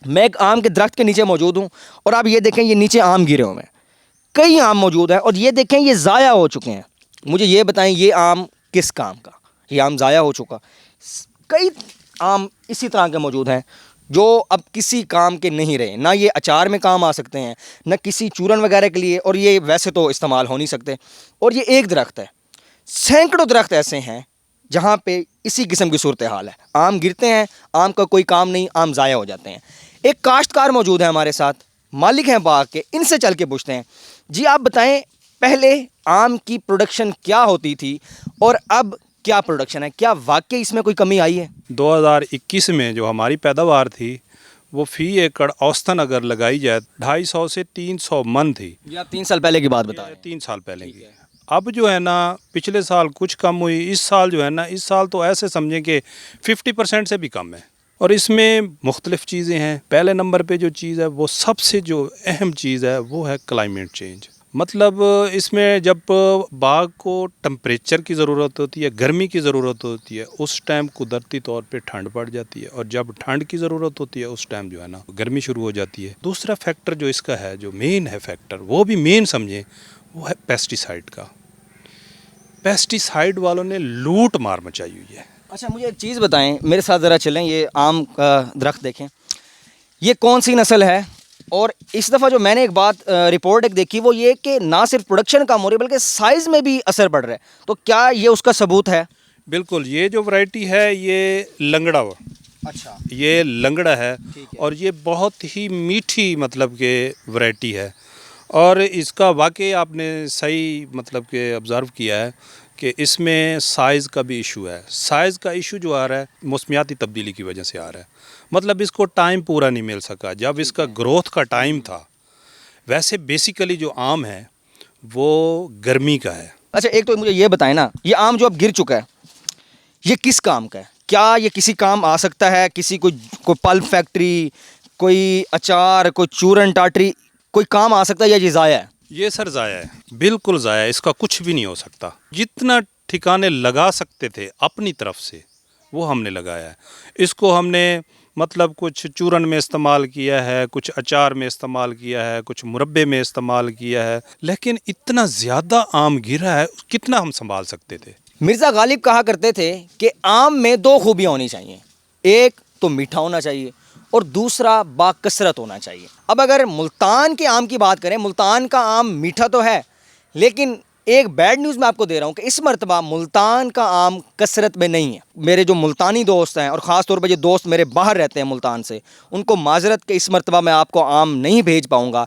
میں ایک آم کے درخت کے نیچے موجود ہوں اور آپ یہ دیکھیں یہ نیچے آم گرے ہوئے ہیں، کئی آم موجود ہیں اور یہ دیکھیں یہ ضائع ہو چکے ہیں۔ مجھے یہ بتائیں یہ آم کس کام کا؟ یہ آم ضائع ہو چکا۔ کئی آم اسی طرح کے موجود ہیں جو اب کسی کام کے نہیں رہے، نہ یہ اچار میں کام آ سکتے ہیں، نہ کسی چورن وغیرہ کے لیے، اور یہ ویسے تو استعمال ہو نہیں سکتے۔ اور یہ ایک درخت ہے، سینکڑوں درخت ایسے ہیں جہاں پہ اسی قسم کی صورتحال ہے، آم گرتے ہیں، آم کا کوئی کام نہیں، آم ضائع ہو جاتے ہیں۔ ایک کاشتکار موجود ہے ہمارے ساتھ، مالک ہیں باغ کے، ان سے چل کے پوچھتے ہیں، جی آپ بتائیں پہلے آم کی پروڈکشن کیا ہوتی تھی اور اب کیا پروڈکشن ہے؟ کیا واقعی اس میں کوئی کمی آئی ہے؟ 2021 میں جو ہماری پیداوار تھی وہ فی ایکڑ اوسطاً اگر لگائی جائے 250 سے 300 من تھی۔ یہ آپ 3 سال پہلے کی بات بتا رہے ہیں۔ 3 سال پہلے کی۔ اب جو ہے نا پچھلے سال کچھ کم ہوئی، اس سال جو ہے نا اس سال تو ایسے سمجھیں کہ 50% سے بھی کم ہے۔ اور اس میں مختلف چیزیں ہیں۔ پہلے نمبر پہ جو چیز ہے وہ سب سے جو اہم چیز ہے وہ ہے کلائمیٹ چینج۔ مطلب اس میں جب باغ کو ٹمپریچر کی ضرورت ہوتی ہے، گرمی کی ضرورت ہوتی ہے، اس ٹائم قدرتی طور پہ ٹھنڈ پڑ جاتی ہے، اور جب ٹھنڈ کی ضرورت ہوتی ہے اس ٹائم جو ہے نا گرمی شروع ہو جاتی ہے۔ دوسرا فیکٹر جو اس کا ہے، جو مین ہے فیکٹر، وہ بھی مین سمجھیں، وہ ہے پیسٹی سائڈ کا۔ پیسٹی سائڈ والوں نے لوٹ مار مچائی ہوئی ہے۔ اچھا مجھے ایک چیز بتائیں، میرے ساتھ ذرا چلیں، یہ آم کا درخت دیکھیں، یہ کون سی نسل ہے؟ اور اس دفعہ جو میں نے ایک بات رپورٹ ایک دیکھی وہ یہ کہ نہ صرف پروڈکشن کم ہو رہی بلکہ سائز میں بھی اثر پڑ رہا ہے، تو کیا یہ اس کا ثبوت ہے؟ بالکل، یہ جو ورائٹی ہے یہ لنگڑا ہوا، اچھا یہ لنگڑا ہے، ٹھیک ہے۔ اور یہ بہت ہی میٹھی مطلب کہ ورائٹی ہے، اور اس کا واقعی آپ نے صحیح مطلب کہ آبزرو کیا ہے کہ اس میں سائز کا بھی ایشو ہے۔ سائز کا ایشو جو آ رہا ہے موسمیاتی تبدیلی کی وجہ سے آ رہا ہے، مطلب اس کو ٹائم پورا نہیں مل سکا جب اس کا گروتھ کا ٹائم تھا۔ ویسے بیسیکلی جو آم ہے وہ گرمی کا ہے۔ اچھا ایک تو مجھے یہ بتائیں نا، یہ آم جو اب گر چکا ہے یہ کس کام کا ہے؟ کیا یہ کسی کام آ سکتا ہے؟ کسی کوئی پلپ فیکٹری، کوئی اچار، کوئی چورن ٹاٹری، کوئی کام آ سکتا ہے یا یہ ضائع ہے؟ یہ سر ضائع ہے، بالکل ضائع ہے، اس کا کچھ بھی نہیں ہو سکتا۔ جتنا ٹھکانے لگا سکتے تھے اپنی طرف سے وہ ہم نے لگایا ہے۔ اس کو ہم نے مطلب کچھ چورن میں استعمال کیا ہے، کچھ اچار میں استعمال کیا ہے، کچھ مربے میں استعمال کیا ہے، لیکن اتنا زیادہ آم گرا ہے، کتنا ہم سنبھال سکتے تھے؟ مرزا غالب کہا کرتے تھے کہ آم میں 2 خوبیاں ہونی چاہیے، ایک تو میٹھا ہونا چاہیے اور دوسرا باکثرت ہونا چاہیے۔ اب اگر ملتان کے آم کی بات کریں، ملتان کا آم میٹھا تو ہے، لیکن ایک بیڈ نیوز میں آپ کو دے رہا ہوں کہ اس مرتبہ ملتان کا آم کثرت میں نہیں ہے۔ میرے جو ملتانی دوست ہیں اور خاص طور پہ جو دوست میرے باہر رہتے ہیں ملتان سے، ان کو معذرت کہ اس مرتبہ میں آپ کو آم نہیں بھیج پاؤں گا۔